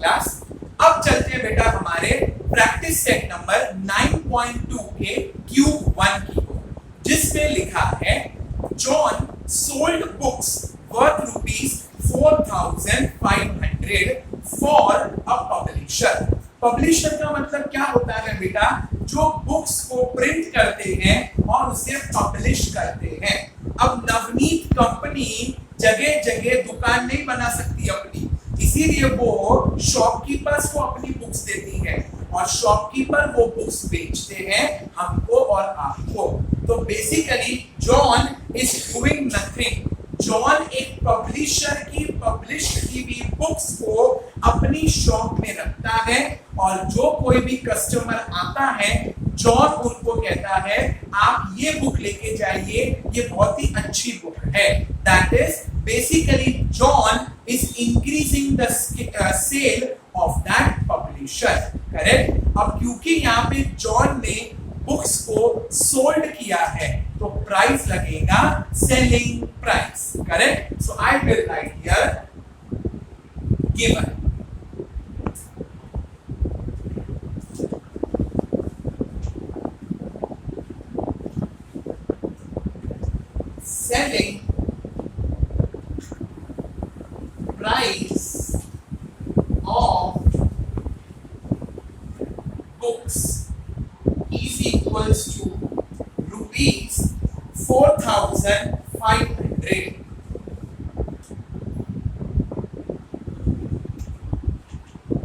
Class. अब चलते हैं बेटा हमारे प्रैक्टिस सेट नंबर 9.2 के क्यूब 1 की ओर, जिसमें लिखा है John sold books worth ₹4,500 for a publisher. Publisher का मतलब क्या होता है बेटा? जो बुक्स को प्रिंट करते हैं और उसे पब्लिश करते हैं। अब नवनीत कंपनी जगह जगह दुकान नहीं बना सकती अपनी, इसीलिए वो शॉपकीपर्स को अपनी बुक्स देती है और शॉपकीपर वो बुक्स बेचते हैं हमको और आपको। तो basically John is doing nothing. John एक पब्लिशर की पब्लिश की हुई बुक्स को अपनी शॉप में रखता है और जो कोई भी कस्टमर आता है जॉन उनको कहता है आप ये बुक लेके जाइए, ये बहुत ही अच्छी बुक है। That is basically John is increasing the sale of that publisher. Correct. अब क्योंकि यहाँ पे जॉन ने बुक्स को सोल्ड किया है तो प्राइस लगेगा selling price. Correct. So I will write here given selling price of books is equals to ₹4,500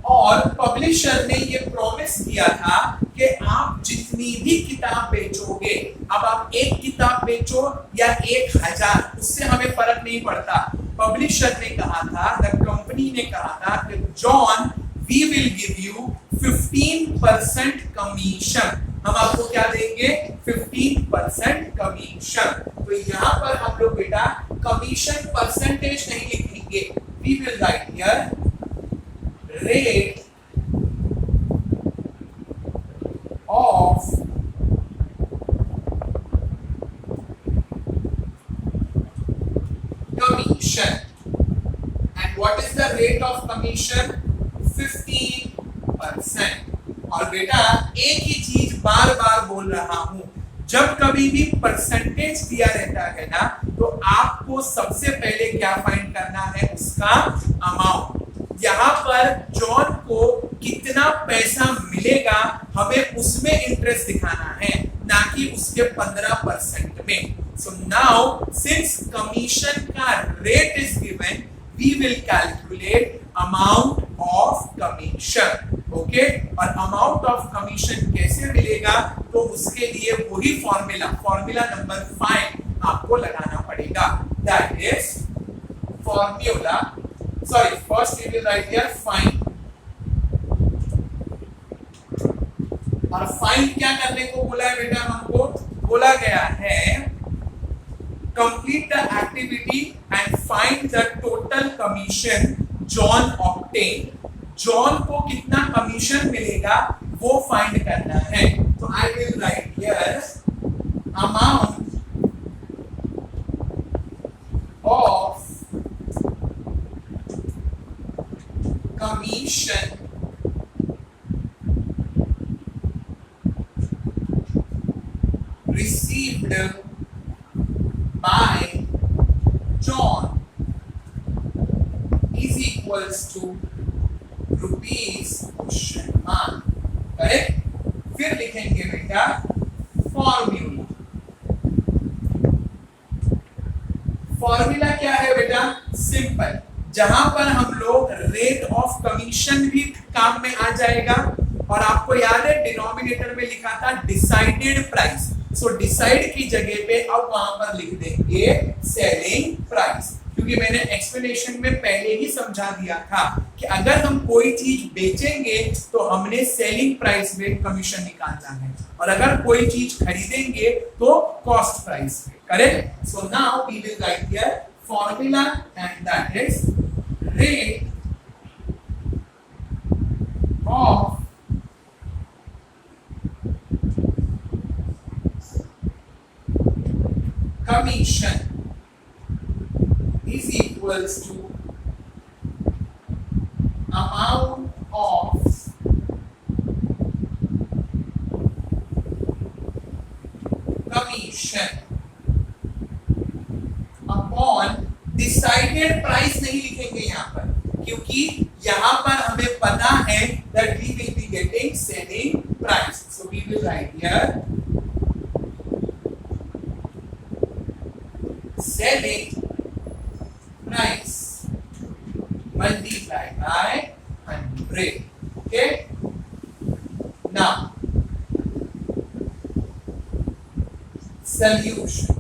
और पब्लिशर ने ये प्रॉमिस किया था कि आप जितनी भी किताब बेचोगे, अब आप एक किताब बेचो या 1,000, उससे हमें फर्क नहीं पड़ता। पब्लिशर ने कहा था, द कंपनी ने कहा था कि John we will give you 15% commission. हम आपको क्या देंगे? 15% कमीशन। तो यहाँ पर हम लोग बेटा कमीशन परसेंटेज नहीं लिखेंगे, we will write here rate of commission. And what is the rate of commission? 15%. और बेटा एक ही चीज बार बार बोल रहा हूं, जब कभी भी परसेंटेज दिया रहता है ना तो आपको सबसे पहले क्या फाइंड करना है? उसका अमाउंट। यहाँ पर जॉन को कितना पैसा मिलेगा हमें उसमें इंटरेस्ट दिखाना है, ना कि उसके 15% में। सो नाउ सिंस कमीशन का rate is given, we will calculate amount of commission. Okay. और अमाउंट ऑफ कमीशन कैसे मिलेगा? तो उसके लिए वही फॉर्मूला नंबर 5 आपको लगाना पड़ेगा। That is formula, sorry, first we will write here find। और फाइंड क्या करने को बोला है बेटा? हमको बोला गया है complete the activity and find the total commission John obtain. John को कितना कमीशन मिलेगा वो फाइंड करना है। तो I will write here amount of commission received by John is equals to rupees question mark। Correct. फिर लिखेंगे बेटा फॉर्मूला। फॉर्मूला क्या है बेटा? सिंपल। जहां पर हम लोग रेट ऑफ कमीशन भी काम में आ जाएगा और आपको याद है डिनोमिनेटर में लिखा था डिसाइडेड प्राइस। सो डिसाइड की जगह पे अब वहां पर लिख देंगे सेलिंग प्राइस, क्योंकि मैंने एक्सप्लेनेशन में पहले ही समझा दिया था कि अगर हम कोई चीज बेचेंगे तो हमने सेलिंग प्राइस में कमीशन निकालना है और अगर कोई चीज खरीदेंगे तो कॉस्ट प्राइस में। Correct. So now we will write here formula and that is rate of commission is equals to amount decided price नहीं लिखेंगे यहाँ पर, क्योंकि यहाँ पर हमें पता है that we will be getting selling price. So we will write here selling price multiplied by 100. Okay. Now solution.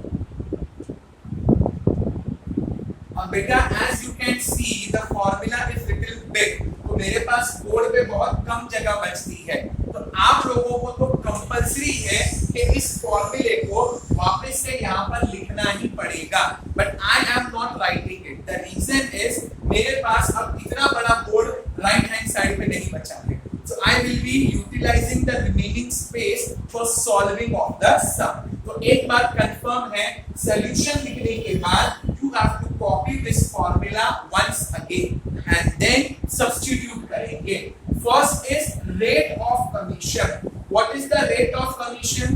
अब बेटा as you can see the formula is little big, तो मेरे पास बोर्ड पे बहुत कम जगह बचती है, तो आप लोगों को तो कंपलसरी है कि इस फॉर्मूले को वापस से यहाँ पर लिखना ही पड़ेगा, but I am not writing it. The reason is मेरे पास अब इतना बड़ा बोर्ड राइट हैंड साइड पे नहीं बचा है, so I will be utilizing the remaining space for solving of the sum. तो एक बात कंफर्म है, सॉल्यूशन लिखने के बाद you have to copy this formula once again and then substitute करेंगे. First is rate of commission. What is the rate of commission?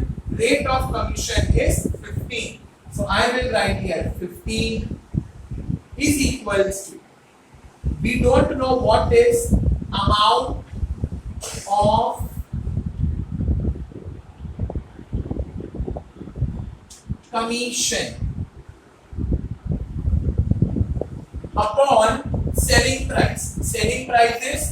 Rate of commission is 15. So I will write here 15 is equals to, we don't know what is amount of commission upon selling price. Selling price is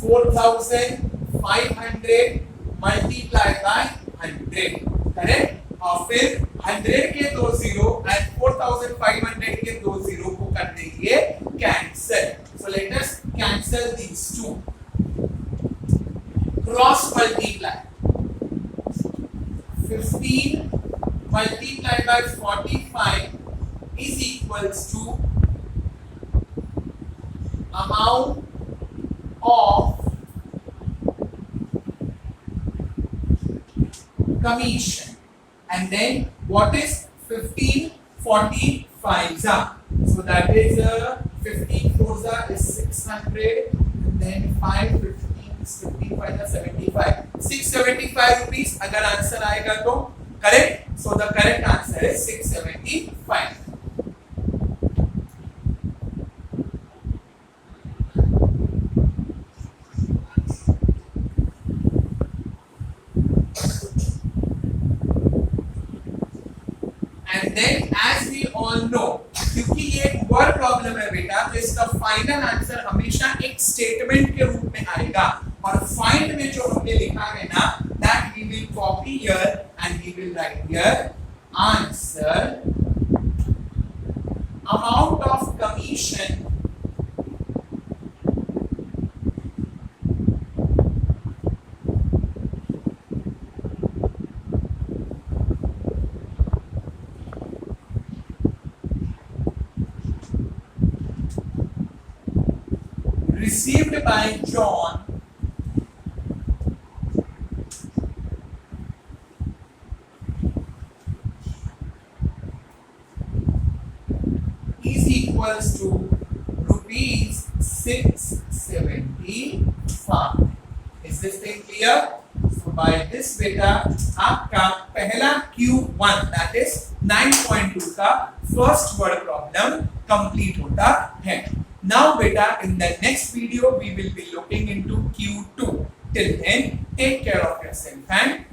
4,500 multiplied by 100, correct? और फिर 100 के दो zero and 4,500 के दो zero को कर देंगे cancel. So let us cancel these two. Cross multiply 15 multiplied by 45 is equals to amount of commission, and then what is 15 45 za, so that is 15 4 is 600 and then 5 15 55 75 675 rupees अगर answer आएगा तो correct. So the correct answer is 675. And then as we all know, क्योंकि ये एक word problem है बेटा, तो इसका फाइनल आंसर हमेशा एक स्टेटमेंट के रूप में आएगा, और फाइंड में जो हमने लिखा है ना, that we will copy here and we will write here answer amount of commission received by John is equals to rupees 675. Is this thing clear? So by this beta आपका पहला Q1 that is 9.2 का first word problem complete होता है. Now beta in the next video we will be looking into Q2. Till then take care of yourself and